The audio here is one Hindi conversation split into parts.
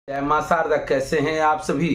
जय मां शारदा। कैसे हैं आप सभी।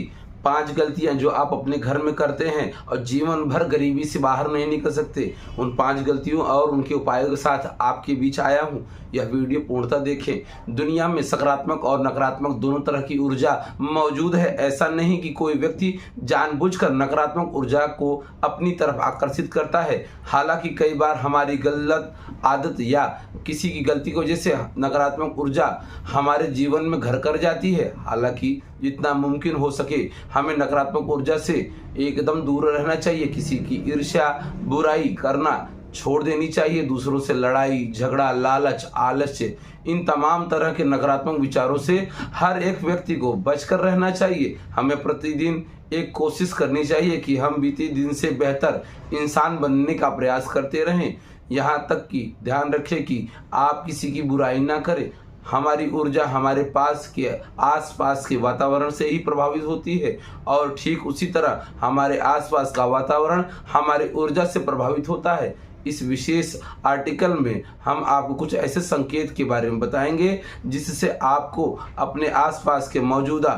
5 गलतियां जो आप अपने घर में करते हैं और जीवन भर गरीबी से बाहर नहीं निकल सकते, उन 5 गलतियों और उनके उपायों के साथ आपके बीच आया हूं। यह वीडियो पूर्णतः देखें। दुनिया में सकारात्मक और नकारात्मक दोनों तरह की ऊर्जा मौजूद है। ऐसा नहीं कि कोई व्यक्ति जानबूझकर नकारात्मक ऊर्जा को अपनी तरफ आकर्षित करता है। हालांकि कई बार हमारी गलत आदत या किसी की गलती की वजह से नकारात्मक ऊर्जा हमारे जीवन में घर कर जाती है। हालांकि जितना मुमकिन हो सके हमें नकारात्मक ऊर्जा से एकदम दूर रहना चाहिए। किसी की ईर्ष्या बुराई करना छोड़ देनी चाहिए। दूसरों से लड़ाई झगड़ा लालच आलस्य इन तमाम तरह के नकारात्मक विचारों से हर एक व्यक्ति को बचकर रहना चाहिए। हमें प्रतिदिन एक कोशिश करनी चाहिए कि हम बीते दिन से बेहतर इंसान बनने का प्रयास करते रहें। यहाँ तक कि ध्यान रखें कि आप किसी की बुराई ना करें। हमारी ऊर्जा हमारे पास के आसपास के वातावरण से ही प्रभावित होती है और ठीक उसी तरह हमारे आसपास का वातावरण हमारी ऊर्जा से प्रभावित होता है। इस विशेष आर्टिकल में हम आपको कुछ ऐसे संकेत के बारे में बताएंगे जिससे आपको अपने आसपास के मौजूदा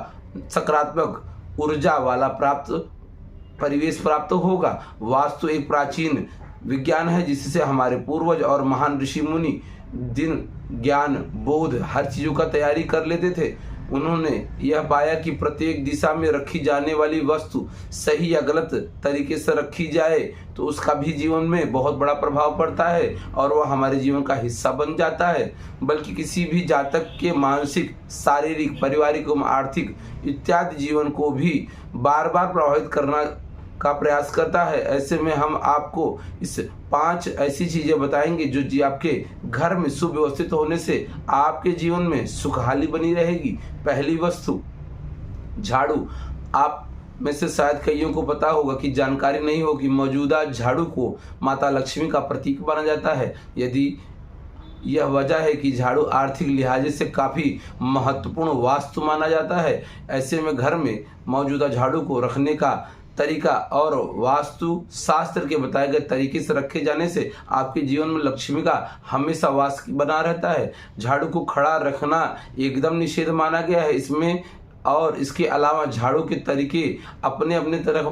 सकारात्मक ऊर्जा वाला परिवेश प्राप्त होगा। वास्तु एक प्राचीन विज्ञान है जिससे हमारे पूर्वज और महान ऋषि मुनि दिन ज्ञान बोध हर चीज़ों का तैयारी कर लेते थे। उन्होंने यह पाया कि प्रत्येक दिशा में रखी जाने वाली वस्तु सही या गलत तरीके से रखी जाए तो उसका भी जीवन में बहुत बड़ा प्रभाव पड़ता है और वह हमारे जीवन का हिस्सा बन जाता है। बल्कि किसी भी जातक के मानसिक शारीरिक पारिवारिक एवं आर्थिक इत्यादि जीवन को भी बार बार प्रभावित करना का प्रयास करता है। ऐसे में हम आपको इस 5 ऐसी चीजें बताएंगे जो जी आपके घर में सुव्यवस्थित होने से आपके जीवन में सुखहाली बनी रहेगी। पहली वस्तु झाड़ू। आप में से शायद कईयों को पता होगा कि जानकारी नहीं होगी मौजूदा झाड़ू को माता लक्ष्मी का प्रतीक माना जाता है। यदि यह वजह है कि झाड़ू आर्थिक लिहाज से काफ़ी महत्वपूर्ण वास्तु माना जाता है। ऐसे में घर में मौजूदा झाड़ू को रखने का तरीका और वास्तु शास्त्र के बताए गए तरीके से रखे जाने से आपके जीवन में लक्ष्मी का हमेशा वास बना रहता है। झाड़ू को खड़ा रखना एकदम निषेध माना गया है इसमें, और इसके अलावा झाड़ू के तरीके अपने अपने तरह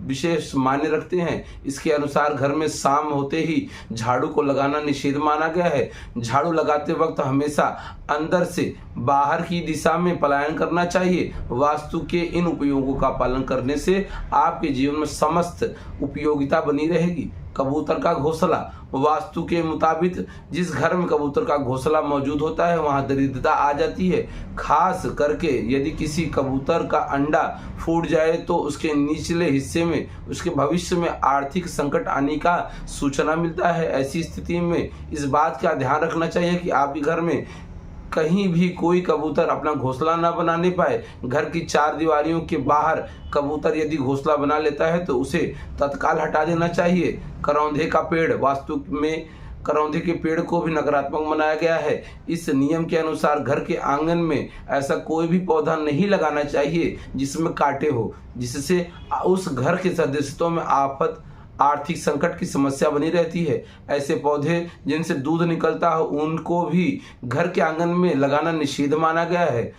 विशेष मायने रखते हैं। इसके अनुसार घर में शाम होते ही झाड़ू को लगाना निषेध माना गया है। झाड़ू लगाते वक्त हमेशा अंदर से बाहर की दिशा में पलायन करना चाहिए। वास्तु के इन उपयोगों का पालन करने से आपके जीवन में समस्त उपयोगिता बनी रहेगी। कबूतर का घोंसला। वास्तु के मुताबिक जिस घर में कबूतर का घोंसला मौजूद होता है वहां दरिद्रता आ जाती है। खास करके यदि किसी कबूतर का अंडा फूट जाए तो उसके निचले हिस्से में उसके भविष्य में आर्थिक संकट आने का सूचना मिलता है। ऐसी स्थिति में इस बात का ध्यान रखना चाहिए कि आपके घर में कहीं भी कोई कबूतर अपना घोंसला ना बनाने पाए। घर की 4 दीवारियों के बाहर कबूतर यदि घोंसला बना लेता है तो उसे तत्काल हटा देना चाहिए। करौंधे का पेड़। वास्तु में करौंधे के पेड़ को भी नकारात्मक बनाया गया है। इस नियम के अनुसार घर के आंगन में ऐसा कोई भी पौधा नहीं लगाना चाहिए जिसमें कांटे हो, जिससे उस घर के सदस्यों में आफत आर्थिक संकट की समस्या बनी रहती है। ऐसे पौधे जिनसे दूध निकलता हो उनको भी घर के आंगन में लगाना निषेध माना गया है।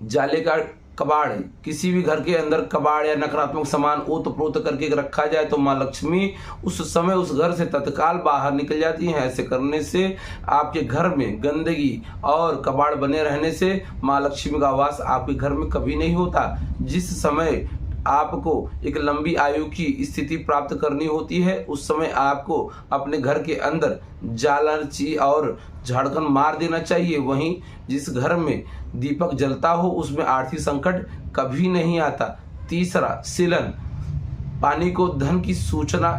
जाले का कबाड़। किसी भी घर के अंदर कबाड़ या नकारात्मक सामान ओत-प्रोत करके रखा जाए तो माँ लक्ष्मी उस समय उस घर से तत्काल बाहर निकल जाती हैं। ऐसे करने से आपके घर में गंदगी और कबाड़ बने रहने से माँ लक्ष्मी का वास आपके घर में कभी नहीं होता। जिस समय आपको एक लंबी आयु की स्थिति प्राप्त करनी होती है उस समय आपको अपने घर के अंदर जालची और झाड़खन मार देना चाहिए। वहीं जिस घर में दीपक जलता हो उसमें आर्थिक संकट कभी नहीं आता। तीसरा सीलन। पानी को धन की सूचना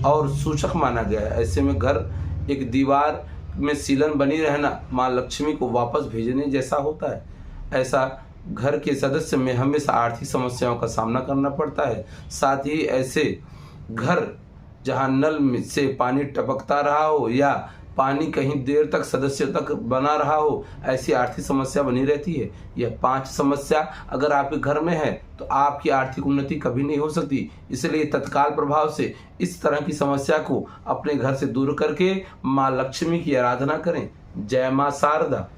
और सूचक माना गया है। ऐसे में घर एक दीवार में सीलन बनी रहना माँ लक्ष्मी को वापस भेजने जैसा होता है। ऐसा घर के सदस्य में हमेशा आर्थिक समस्याओं का सामना करना पड़ता है। साथ ही ऐसे घर जहां नल में से पानी टपकता रहा हो या पानी कहीं देर तक सदस्यों तक बना रहा हो, ऐसी आर्थिक समस्या बनी रहती है। यह 5 समस्या अगर आपके घर में है तो आपकी आर्थिक उन्नति कभी नहीं हो सकती। इसलिए तत्काल प्रभाव से इस तरह की समस्या को अपने घर से दूर करके माँ लक्ष्मी की आराधना करें। जय माँ शारदा।